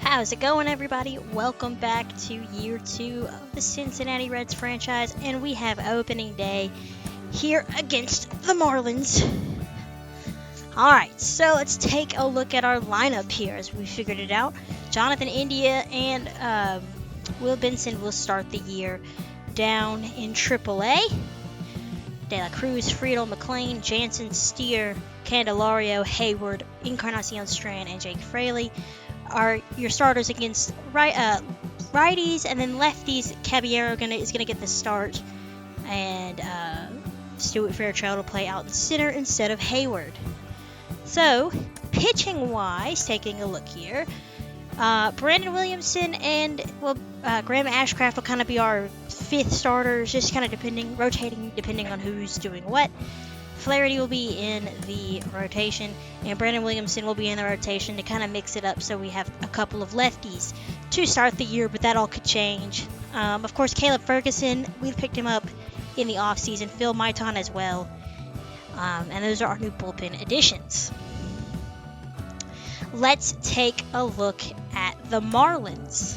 How's it going, everybody? Welcome back to year 2 of the Cincinnati Reds franchise, and we have opening day here against the Marlins. Alright, so let's take a look at our lineup here as we figured it out. Jonathan India and Will Benson will start the year down in AAA. De La Cruz, Friedel, McLean, Jansen, Steer, Candelario, Hayward, Encarnacion Strand, and Jake Fraley are your starters against righties, and then lefties. Caballero is gonna get the start, and Stuart Fairchild will play out in center instead of Hayward. So, pitching wise, taking a look here, Brandon Williamson and Graham Ashcraft will kind of be our fifth starters, just kind of rotating depending on who's doing what. Flaherty will be in the rotation, and Brandon Williamson will be in the rotation to kind of mix it up so we have a couple of lefties to start the year, but that all could change. Of course, Caleb Ferguson, we've picked him up in the offseason. Phil Maiton as well. And those are our new bullpen additions. Let's take a look at the Marlins.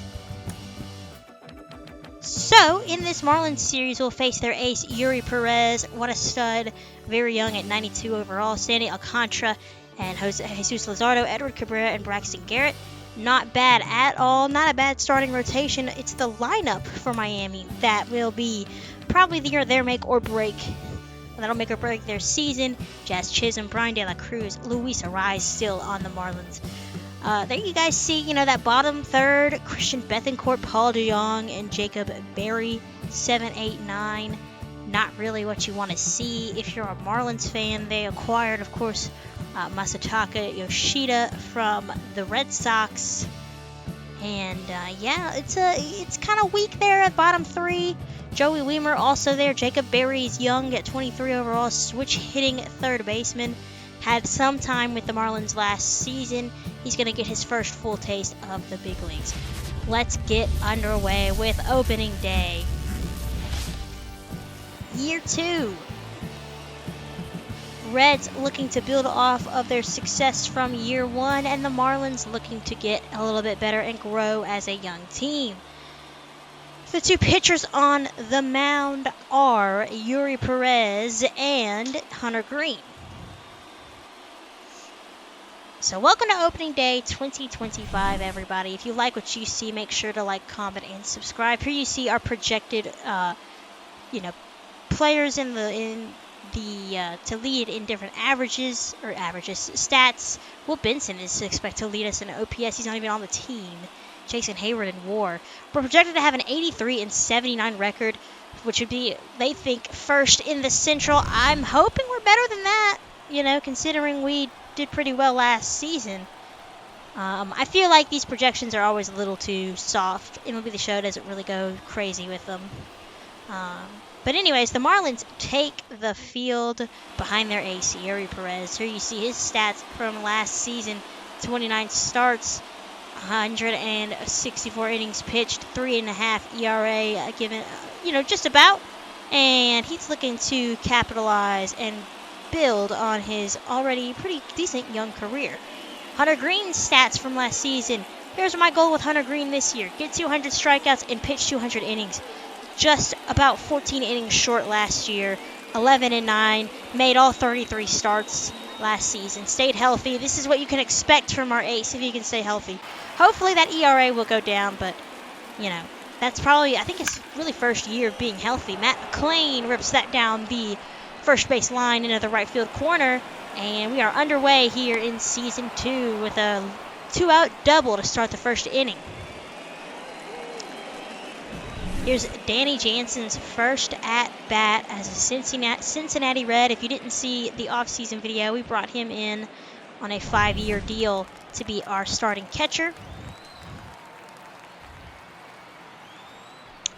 So, in this Marlins series, we'll face their ace, Yuri Perez. What a stud. Very young at 92 overall. Sandy Alcantara and Jesus Luzardo, Edward Cabrera, and Braxton Garrett. Not bad at all. Not a bad starting rotation. It's the lineup for Miami that will be probably their make or break. That'll make or break their season. Jazz Chisholm, Brian De La Cruz, Luis Arraez still on the Marlins. There you guys see, that bottom third, Christian Bethancourt, Paul DeJong, and Jacob Berry, 7, 8, 9. Not really what you want to see if you're a Marlins fan. They acquired, of course, Masataka Yoshida from the Red Sox. And, it's kind of weak there at bottom three. Joey Weimer also there. Jacob Berry is young at 23 overall, switch hitting third baseman. Had some time with the Marlins last season. He's going to get his first full taste of the big leagues. Let's get underway with opening day. Year 2. Reds looking to build off of their success from year 1, and the Marlins looking to get a little bit better and grow as a young team. The two pitchers on the mound are Yuri Perez and Hunter Green. So welcome to opening day 2025, everybody. If you like what you see, make sure to like, comment, and subscribe. Here you see our projected, players in the to lead in different stats. Will Benson is expected to lead us in OPS. He's not even on the team. Jason Hayward in WAR. We're projected to have an 83 and 79 record, which would be, they think, first in the Central. I'm hoping we're better than that, considering we did pretty well last season. I feel like these projections are always a little too soft. MLB The Show doesn't really go crazy with them. But anyways, the Marlins take the field behind their ace, Yuri Perez. Here you see his stats from last season. 29 starts, 164 innings pitched, 3.5 ERA given, just about. And he's looking to capitalize and build on his already pretty decent young career. Hunter Green's stats from last season. Here's my goal with Hunter Green this year. Get 200 strikeouts and pitch 200 innings. Just about 14 innings short last year. 11 and 9. Made all 33 starts last season. Stayed healthy. This is what you can expect from our ace if he can stay healthy. Hopefully that ERA will go down, but, that's probably, I think it's really first year of being healthy. Matt McLean rips that down the first base line into the right field corner, and we are underway here in season 2 with a 2-out double to start the first inning. Here's Danny Jansen's first at bat as a Cincinnati Red. If you didn't see the offseason video, we brought him in on a 5-year deal to be our starting catcher.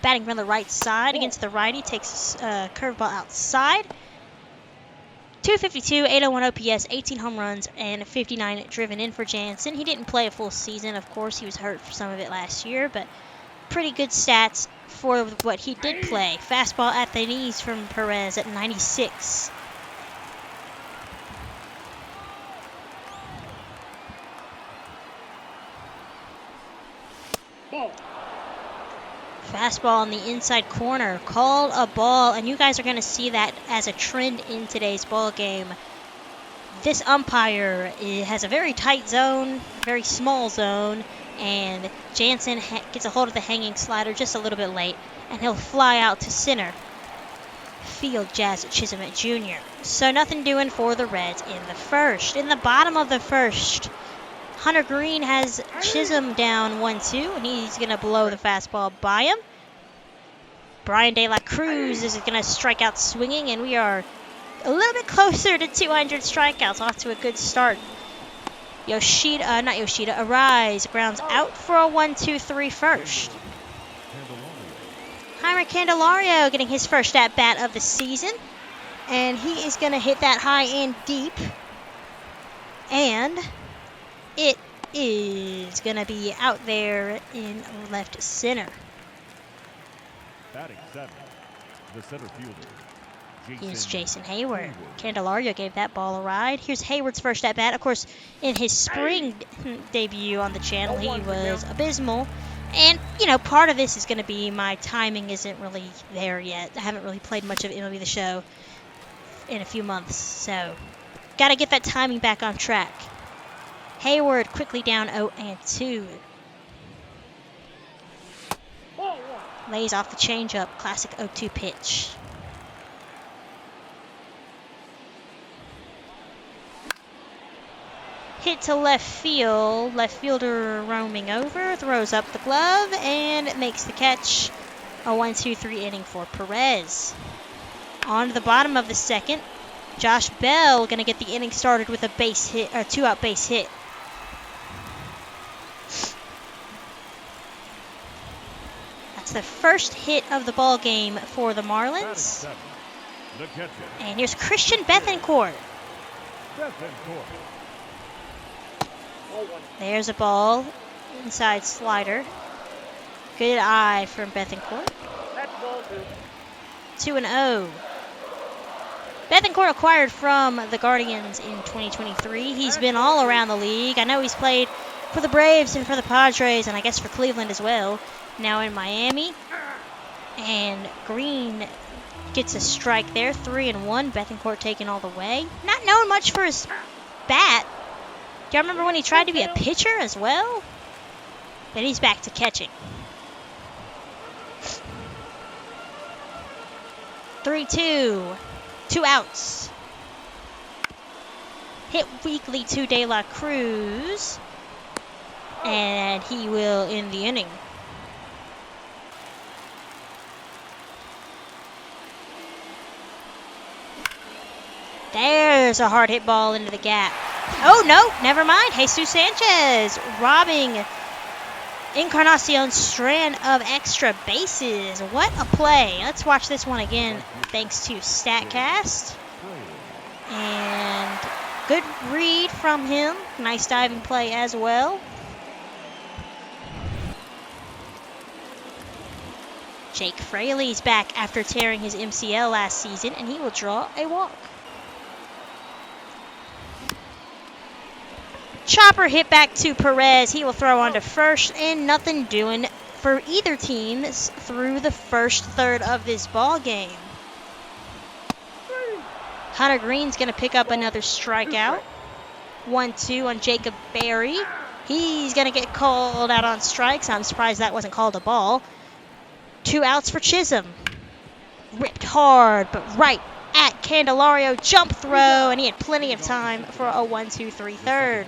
Batting from the right side against the righty, takes a curveball outside. 252, 801 OPS, 18 home runs, and 59 driven in for Jansen. He didn't play a full season, of course. He was hurt for some of it last year, but pretty good stats for what he did play. Fastball at the knees from Perez at 96. Fastball on the inside corner. Called a ball, and you guys are going to see that as a trend in today's ball game. This umpire has a very tight zone, very small zone, and Jansen gets a hold of the hanging slider just a little bit late, and he'll fly out to center field. Jazz Chisholm Jr. So nothing doing for the Reds in the first. In the bottom of the first, Hunter Green has Chisholm down 1-2, and he's going to blow the fastball by him. Brian De La Cruz is going to strike out swinging, and we are a little bit closer to 200 strikeouts. Off to a good start. Arise grounds out for a 1-2-3 first. Jaime Candelario getting his first at-bat of the season, and he is going to hit that high and deep, and it is going to be out there in left center. Batting seventh, the center fielder, Here's Jason Hayward. Candelario gave that ball a ride. Here's Hayward's first at-bat. Of course, in his spring debut on the channel, he was abysmal. And, you know, part of this is going to be my timing isn't really there yet. I haven't really played much of MLB The Show in a few months. So, got to get that timing back on track. Hayward quickly down 0-2. Lays off the changeup. Classic 0-2 pitch. Hit to left field. Left fielder roaming over. Throws up the glove and makes the catch. A 1-2-3 inning for Perez. On to the bottom of the second. Josh Bell going to get the inning started with a base hit, or 2-out base hit. That's the first hit of the ball game for the Marlins. And here's Christian Bethancourt. There's a ball, inside slider. Good eye from Bethancourt. 2-0. Bethancourt acquired from the Guardians in 2023. He's been all around the league. I know he's played for the Braves and for the Padres, and I guess for Cleveland as well. Now in Miami. And Green gets a strike there. 3-1. Bethancourt taking all the way. Not known much for his bat. Do y'all remember when he tried to be a pitcher as well? But he's back to catching. 3-2. 2 outs. Hit weakly to De La Cruz. And he will end the inning. There's a hard hit ball into the gap. Oh, no, never mind. Jesus Sanchez robbing Encarnacion Strand of extra bases. What a play. Let's watch this one again thanks to StatCast. And good read from him. Nice diving play as well. Jake Fraley's back after tearing his MCL last season, and he will draw a walk. Chopper hit back to Perez. He will throw on to first, and nothing doing for either team through the first third of this ball game. Hunter Green's going to pick up another strikeout. 1-2 on Jacob Berry. He's going to get called out on strikes. I'm surprised that wasn't called a ball. 2 outs for Chisholm. Ripped hard, but right at Candelario. Jump throw, and he had plenty of time for a 1-2-3 third.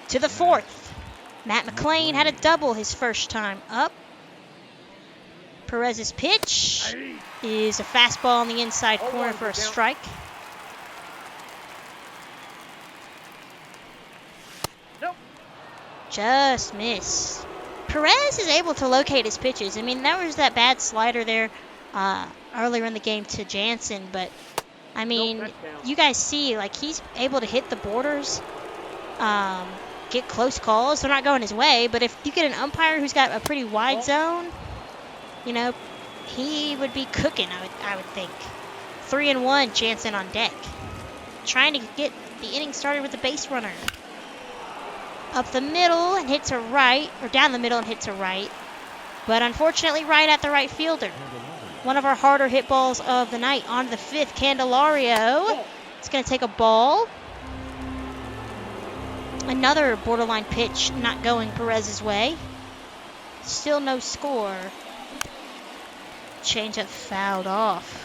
To the fourth. Matt McClain had a double his first time up. Perez's pitch is a fastball on the inside corner for a strike. Just missed. Perez is able to locate his pitches. I mean, there was that bad slider there earlier in the game to Jansen, but I mean, you guys see, like, he's able to hit the borders, get close calls. They're not going his way, but if you get an umpire who's got a pretty wide zone, you know, he would be cooking, I would think. 3-1, Jansen on deck. Trying to get the inning started with the base runner. Up the middle and hit to right, or down the middle and hit to right. but unfortunately right at the right fielder. One of our harder hit balls of the night. On to the 5th, Candelario. It's going to take a ball. Another borderline pitch not going Perez's way. Still no score. Changeup fouled off.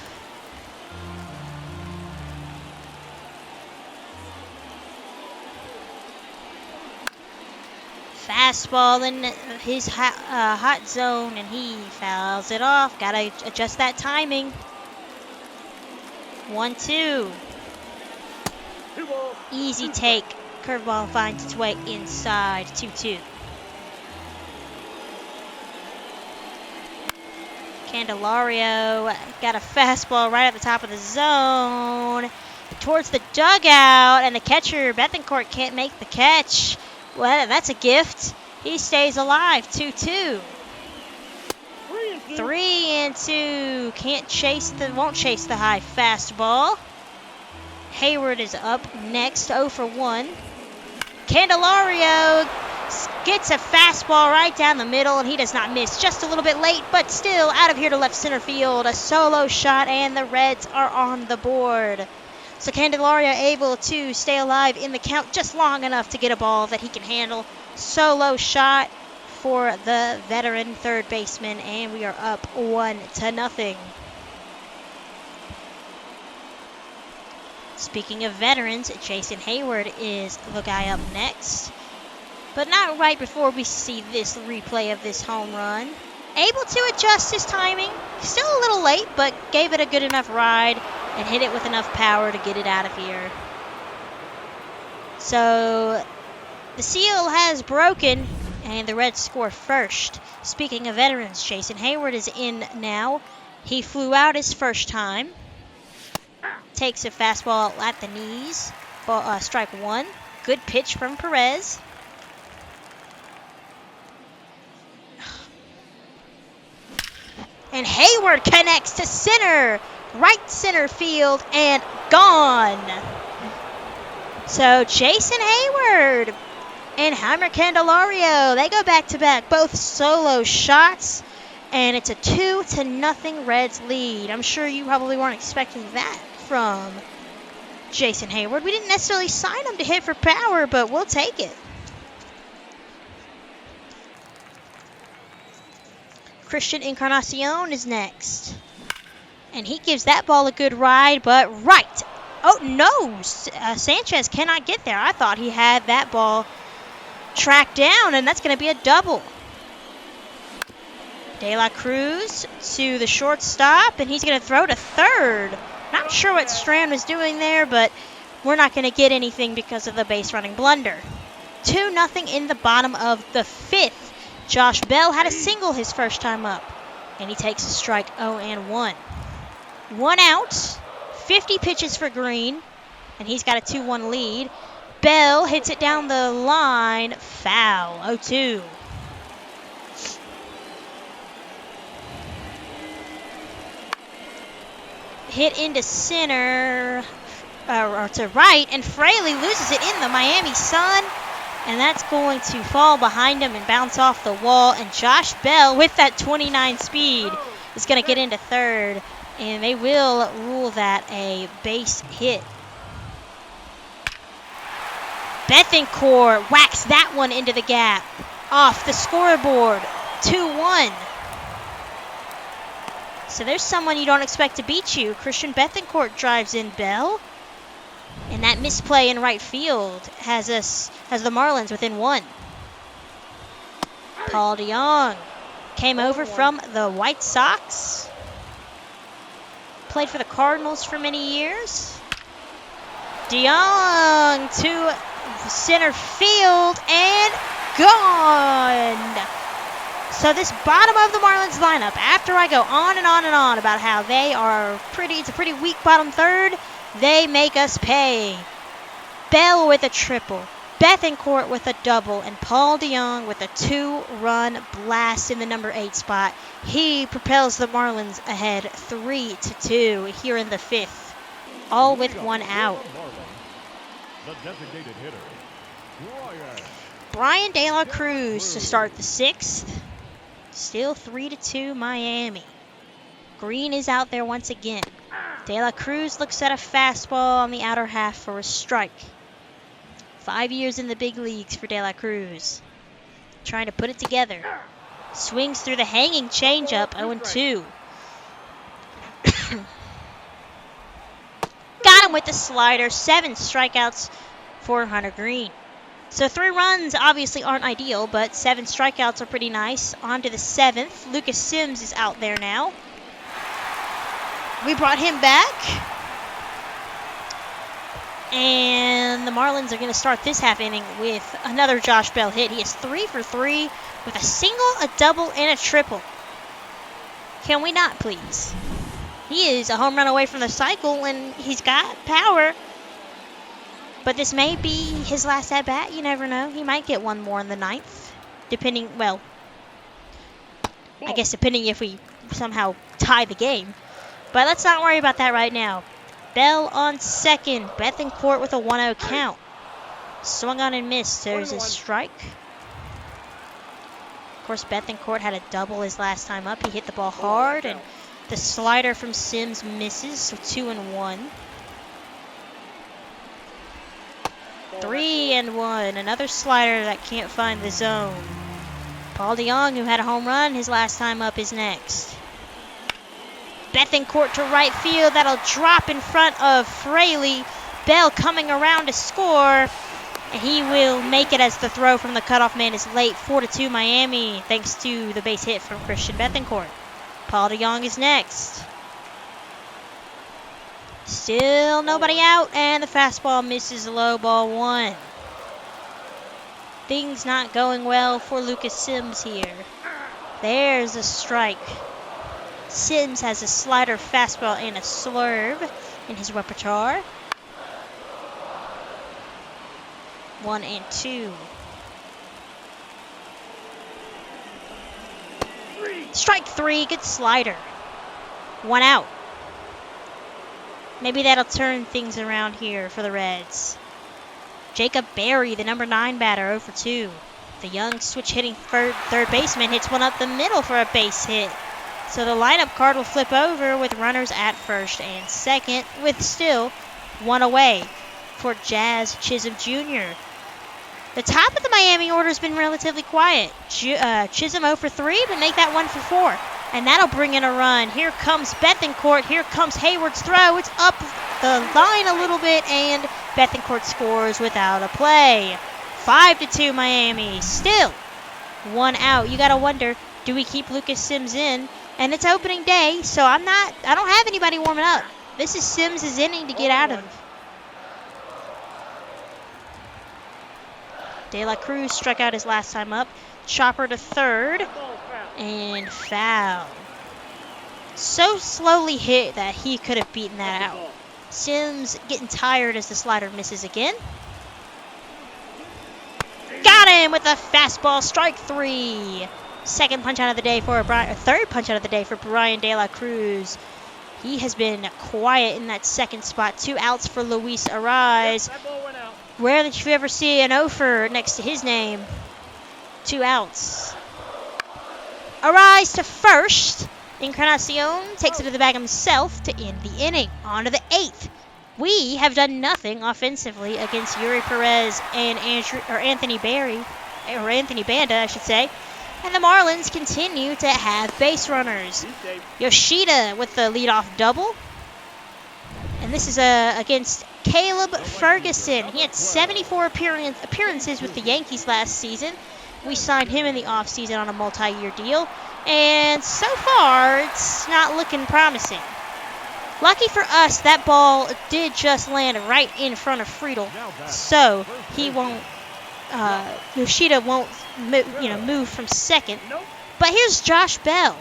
Fastball in his hot zone, and he fouls it off. Gotta adjust that timing. 1-2. Easy take. Curveball finds its way inside. 2-2. Candelario got a fastball right at the top of the zone towards the dugout, and the catcher, Bethencourt, can't make the catch. Well, that's a gift. He stays alive. 2-2. 3-2. Won't chase the high fastball. Hayward is up next. 0-for-1. Candelario gets a fastball right down the middle, and he does not miss. Just a little bit late, but still out of here to left center field. A solo shot, and the Reds are on the board. So Candelario able to stay alive in the count just long enough to get a ball that he can handle. Solo shot for the veteran third baseman, and we are up 1-0. Speaking of veterans, Jason Hayward is the guy up next. But not right before we see this replay of this home run. Able to adjust his timing. Still a little late, but gave it a good enough ride and hit it with enough power to get it out of here. So the seal has broken, and the Reds score first. Speaking of veterans, Jason Hayward is in now. He flew out his first time. Takes a fastball at the knees. Strike 1. Good pitch from Perez. And Hayward connects to center. Right center field and gone. So Jason Hayward and Heimer Candelario, they go back-to-back. Both solo shots. And it's a 2-0 Reds lead. I'm sure you probably weren't expecting that from Jason Hayward. We didn't necessarily sign him to hit for power, but we'll take it. Christian Encarnacion is next. And he gives that ball a good ride, but right. Oh, no. Sanchez cannot get there. I thought he had that ball tracked down, and that's going to be a double. De La Cruz to the shortstop, and he's going to throw to third. Not sure what Strand was doing there, but we're not going to get anything because of the base running blunder. 2-0 in the bottom of the 5th. Josh Bell had a single his first time up, and he takes a strike 0-1. 1 out, 50 pitches for Green, and he's got a 2-1 lead. Bell hits it down the line, foul, 0-2. Hit into center, or to right, and Fraley loses it in the Miami sun, and that's going to fall behind him and bounce off the wall, and Josh Bell, with that 29 speed, is going to get into third, and they will rule that a base hit. Bethencourt whacks that one into the gap, off the scoreboard, 2-1. So there's someone you don't expect to beat you. Christian Bethencourt drives in Bell. And that misplay in right field has the Marlins within 1. Paul DeJong came over from the White Sox. Played for the Cardinals for many years. DeJong to center field and gone. So this bottom of the Marlins lineup, after I go on and on and on about how they are it's a pretty weak bottom third, they make us pay. Bell with a triple, Bethencourt with a double, and Paul DeJong with a 2-run blast in the number 8 spot. He propels the Marlins ahead 3-2 here in the 5th, all with 1 out. The designated hitter, Brian De La Cruz to start the 6th. Still 3-2 Miami. Green is out there once again. De La Cruz looks at a fastball on the outer half for a strike. 5 years in the big leagues for De La Cruz. Trying to put it together. Swings through the hanging changeup, 0-2. Got him with the slider. 7 strikeouts for Hunter Green. So 3 runs obviously aren't ideal, but 7 strikeouts are pretty nice. On to the 7th. Lucas Sims is out there now. We brought him back. And the Marlins are going to start this half inning with another Josh Bell hit. He is 3 for 3 with a single, a double, and a triple. Can we not, please? He is a home run away from the cycle, and he's got power. But this may be his last at-bat. You never know. He might get one more in the 9th. Depending, well, I guess depending if we somehow tie the game. But let's not worry about that right now. Bell on second. Bethancourt with a 1-0 count. Swung on and missed. There's a strike. Of course, Bethancourt had a double his last time up. He hit the ball hard, and the slider from Sims misses, so 2-1. 3-1. Another slider that can't find the zone. Paul DeYoung, who had a home run his last time up, is next. Bethancourt to right field. That'll drop in front of Fraley. Bell coming around to score. And he will make it as the throw from the cutoff man is late. 4-2 Miami, thanks to the base hit from Christian Bethancourt. Paul DeYoung is next. Still nobody out, and the fastball misses low, ball 1. Things not going well for Lucas Sims here. There's a strike. Sims has a slider, fastball, and a slurve in his repertoire. 1-2. Strike 3, good slider. 1 out. Maybe that'll turn things around here for the Reds. Jacob Berry, the number 9 batter, 0 for 2. The young switch-hitting third baseman hits one up the middle for a base hit. So the lineup card will flip over with runners at first and second, with still 1 away for Jazz Chisholm Jr. The top of the Miami order has been relatively quiet. Chisholm 0 for 3, but make that 1 for 4. And that'll bring in a run. Here comes Bethancourt. Here comes Hayward's throw. It's up the line a little bit, and Bethancourt scores without a play. 5-2 Miami. Still 1 out. You got to wonder, do we keep Lucas Sims in? And it's opening day, so I don't have anybody warming up. This is Sims' inning to get out of. De La Cruz struck out his last time up. Chopper to third. And foul. So slowly hit that he could have beaten that out. Sims getting tired as the slider misses again. Got him with a fastball, strike 3. Second punch out of the day for third punch out of the day for Brian De La Cruz. He has been quiet in that second spot. 2 outs for Luis Ariz. Where did you ever see an offer next to his name? 2 outs. Ariz to first. Encarnacion takes it to the bag himself to end the inning. On to the 8th. We have done nothing offensively against Yuri Perez and Anthony Banda, I should say. And the Marlins continue to have base runners. Yoshida with the leadoff double. And this is against Caleb Ferguson. He had 74 appearances with the Yankees last season. We signed him in the offseason on a multi-year deal. And so far, it's not looking promising. Lucky for us, that ball did just land right in front of Friedel. So he won't, Yoshida won't move from second. But here's Josh Bell.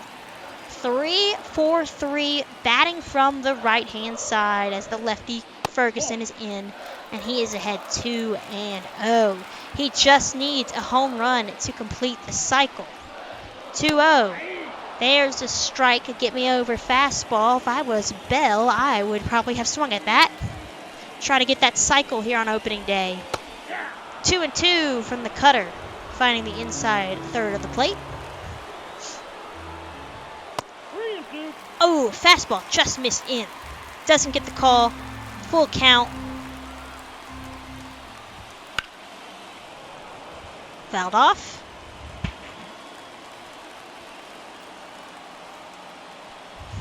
3 for 3, batting from the right-hand side as the lefty Ferguson is in, and he is ahead 2-0. He just needs a home run to complete the cycle. 2-0. There's a strike, get me over fastball. If I was Bell, I would probably have swung at that. Try to get that cycle here on opening day. 2-2 from the cutter, finding the inside third of the plate. Oh, fastball just missed in. Doesn't get the call. Full count. Fouled off.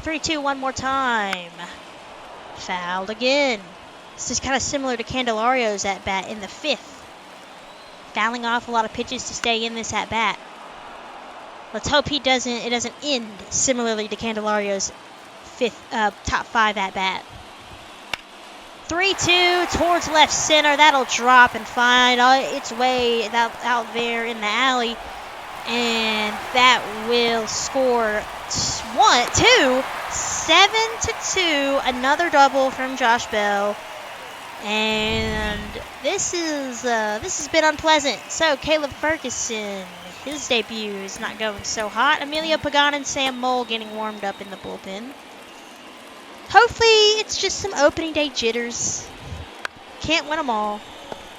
Three, two, one more time. Fouled again. This is kind of similar to Candelario's at bat in the 5th. Fouling off a lot of pitches to stay in this at bat. Let's hope it doesn't end similarly to Candelario's top 5 at bat. 3-2 towards left center. That'll drop and find its way out there in the alley. And that will score 7-2. Another double from Josh Bell. And this has been unpleasant. So Caleb Ferguson, his debut is not going so hot. Emilio Pagan and Sam Mole getting warmed up in the bullpen. Hopefully it's just some opening day jitters. Can't win them all.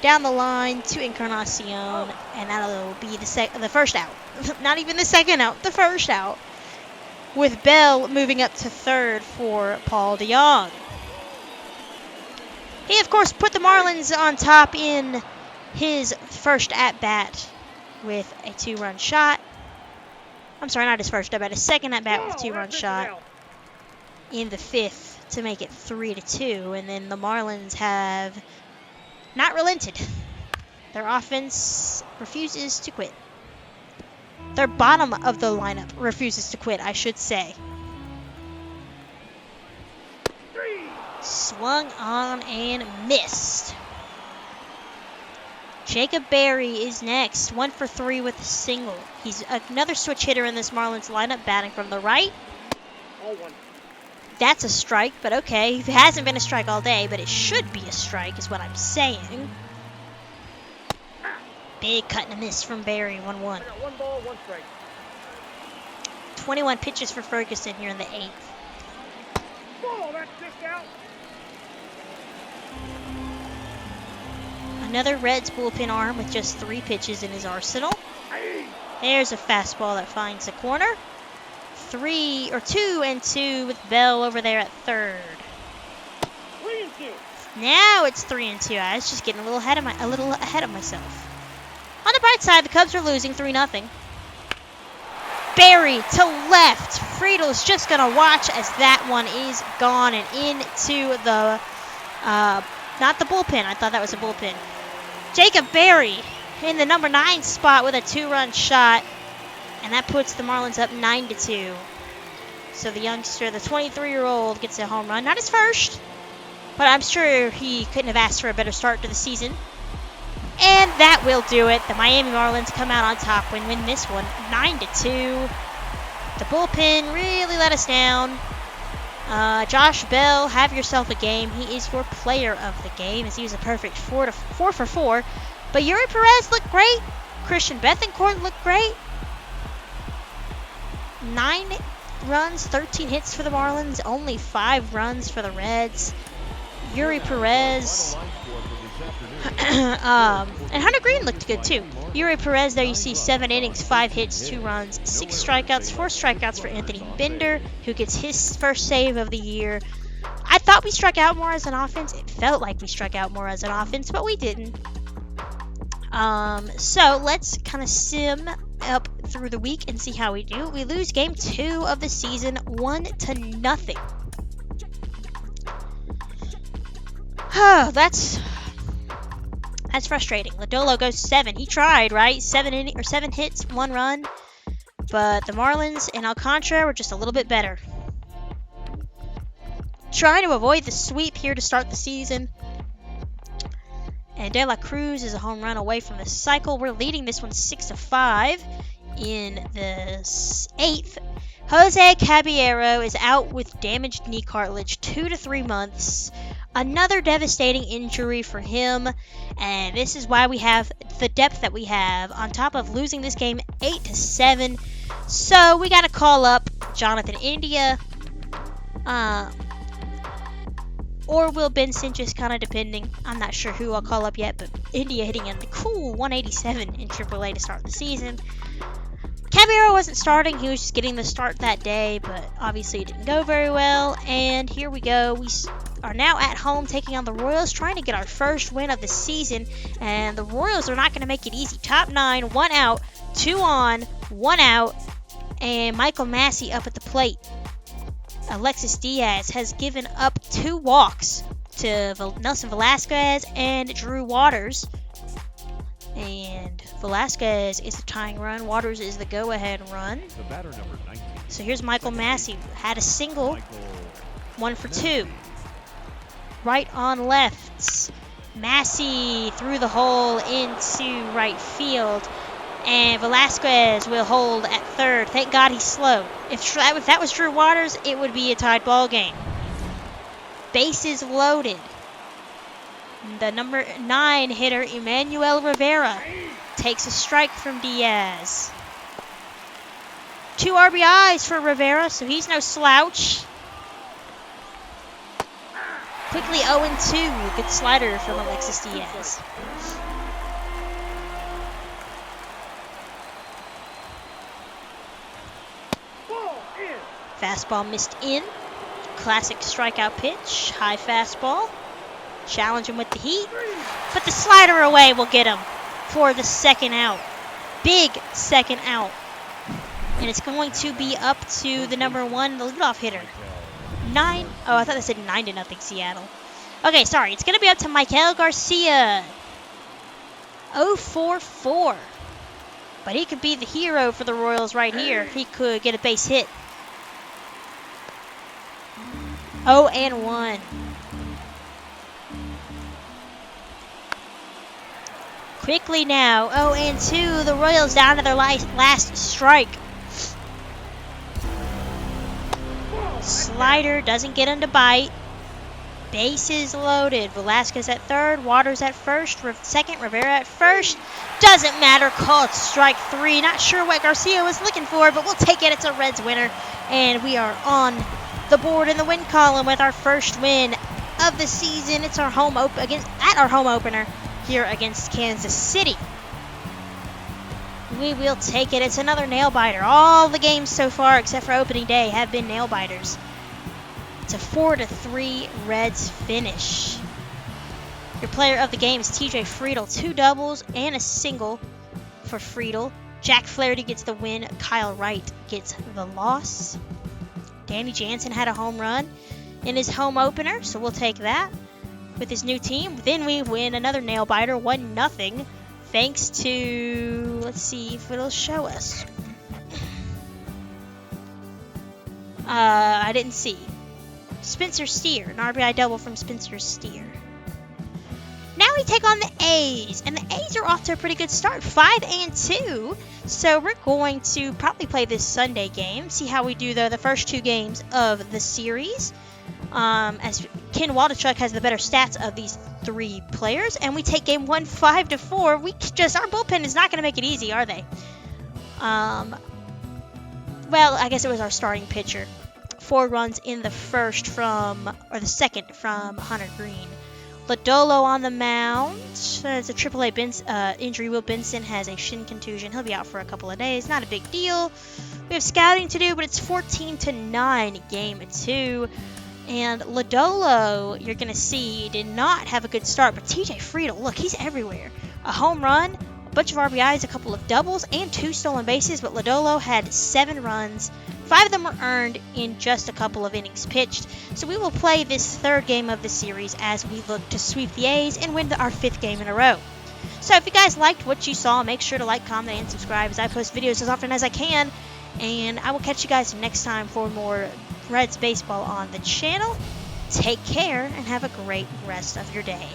Down the line to Encarnacion, and that'll be the first out. Not even the second out, the first out. With Bell moving up to third for Paul DeYoung. He, of course, put the Marlins on top in his first at-bat with a 2-run shot. I'm sorry, not his first at-bat, his second at-bat with a 2-run shot in the 5th to make it 3-2. And then the Marlins have not relented. Their offense refuses to quit. Their bottom of the lineup refuses to quit, I should say. Swung on and missed. Jacob Berry is next. 1 for 3 with a single. He's another switch hitter in this Marlins lineup, batting from the right. That's a strike, but okay. It hasn't been a strike all day, but it should be a strike is what I'm saying. Big cut and a miss from Berry, 1-1. 1 ball, 1 strike. 21 pitches for Ferguson here in the 8th. Ball, that's just out. Another Reds bullpen arm with just 3 pitches in his arsenal. There's a fastball that finds the corner. 2-2 with Bell over there at third. 3-2. Now it's 3-2. I was just getting a little ahead of myself. On the bright side, the Cubs are losing 3-0. Berry to left. Friedel's just gonna watch as that one is gone and into the not the bullpen. I thought that was a bullpen. Jacob Berry in the number 9 spot with a 2-run shot. And that puts the Marlins up 9-2. So the youngster, the 23-year-old, gets a home run. Not his first, but I'm sure he couldn't have asked for a better start to the season. And that will do it. The Miami Marlins come out on top and win this one 9-2. The bullpen really let us down. Josh Bell, have yourself a game. He is your player of the game as he was a perfect 4 for 4. But Yuri Perez looked great. Christian Bethancourt looked great. 9 runs, 13 hits for the Marlins, only 5 runs for the Reds. Yuri Perez. And Hunter Green looked good too. Yuri Perez, there you see 7 innings, 5 hits, 2 runs, 6 strikeouts, 4 strikeouts for Anthony Bender, who gets his first save of the year. I thought we struck out more as an offense. It felt like we struck out more as an offense, but we didn't. So let's kind of sim up through the week and see how we do. We lose game 2 of the season 1-0. Oh, that's frustrating. Lodolo goes 7. He tried, right? 7 hits, 1 run. But the Marlins and Alcantara were just a little bit better. Trying to avoid the sweep here to start the season. And De La Cruz is a home run away from the cycle. We're leading this one 6-5 in the 8th. Jose Caballero is out with damaged knee cartilage 2 to 3 months. Another devastating injury for him. And this is why we have the depth that we have on top of losing this game 8-7. So we got to call up Jonathan India. Or Will Benson, just kind of depending. I'm not sure who I'll call up yet, but India hitting a cool 187 in AAA to start the season. Caballero wasn't starting. He was just getting the start that day, but obviously it didn't go very well. And here we go. We are now at home taking on the Royals, trying to get our first win of the season. And the Royals are not going to make it easy. Top 9, 1 out, 2 on, 1 out. And Michael Massey up at the plate. Alexis Diaz has given up 2 walks to Nelson Velasquez and Drew Waters. And Velasquez is the tying run. Waters is the go-ahead run. The batter, number 19. So here's Michael Massey. Had a single. 1 for 2. Right on left. Massey through the hole into right field. And Velasquez will hold at third. Thank God he's slow. If that was Drew Waters, it would be a tied ball game. Bases loaded. The number 9 hitter, Emmanuel Rivera, takes a strike from Diaz. 2 RBIs for Rivera, so he's no slouch. Quickly 0-2. Good slider from Alexis Diaz. Fastball missed in. Classic strikeout pitch. High fastball. Challenge him with the heat. But the slider away will get him for the second out. Big second out. And it's going to be up to the number 1, the leadoff hitter. 9. Oh, I thought they said 9-0 Seattle. Okay, sorry. It's going to be up to Michael Garcia. 0-4-4. But he could be the hero for the Royals right here. He could get a base hit. 0-1. Quickly now, 0-2. The Royals down to their last strike. Slider doesn't get him to bite. Bases loaded. Velasquez at third. Waters at first. Second. Rivera at first. Doesn't matter. Called strike 3. Not sure what Garcia was looking for, but we'll take it. It's a Reds winner. And we are on the board in the win column with our first win of the season. It's our home at our home opener here against Kansas City. We will take it. It's another nail biter. All the games so far, except for opening day, have been nail biters. It's a 4-3 Reds finish. Your player of the game is TJ Friedel. 2 doubles and a single for Friedel. Jack Flaherty gets the win. Kyle Wright gets the loss. Danny Jansen had a home run in his home opener, so we'll take that with his new team. Then we win another nail biter, 1-0, thanks to, let's see if it'll show us. I didn't see. Spencer Steer, an RBI double from Spencer Steer. Now we take on the A's, and the A's are off to a pretty good start, 5-2. So we're going to probably play this Sunday game, see how we do the first 2 games of the series. As Ken Waldichuk has the better stats of these 3 players, and we take game 1 5-4. Our bullpen is not going to make it easy, are they? Well, I guess it was our starting pitcher. 4 runs in the second from Hunter Green. Lodolo on the mound. It's a AAA injury. Will Benson has a shin contusion. He'll be out for a couple of days. Not a big deal. We have scouting to do, but it's 14-9 game 2. And Lodolo, you're going to see, did not have a good start. But TJ Friedel, look, he's everywhere. A home run, a bunch of RBIs, a couple of doubles, and 2 stolen bases. But Lodolo had 7 runs. 5 of them were earned in just a couple of innings pitched. So we will play this 3rd game of the series as we look to sweep the A's and win our 5th game in a row. So if you guys liked what you saw, make sure to like, comment, and subscribe as I post videos as often as I can. And I will catch you guys next time for more Reds baseball on the channel. Take care and have a great rest of your day.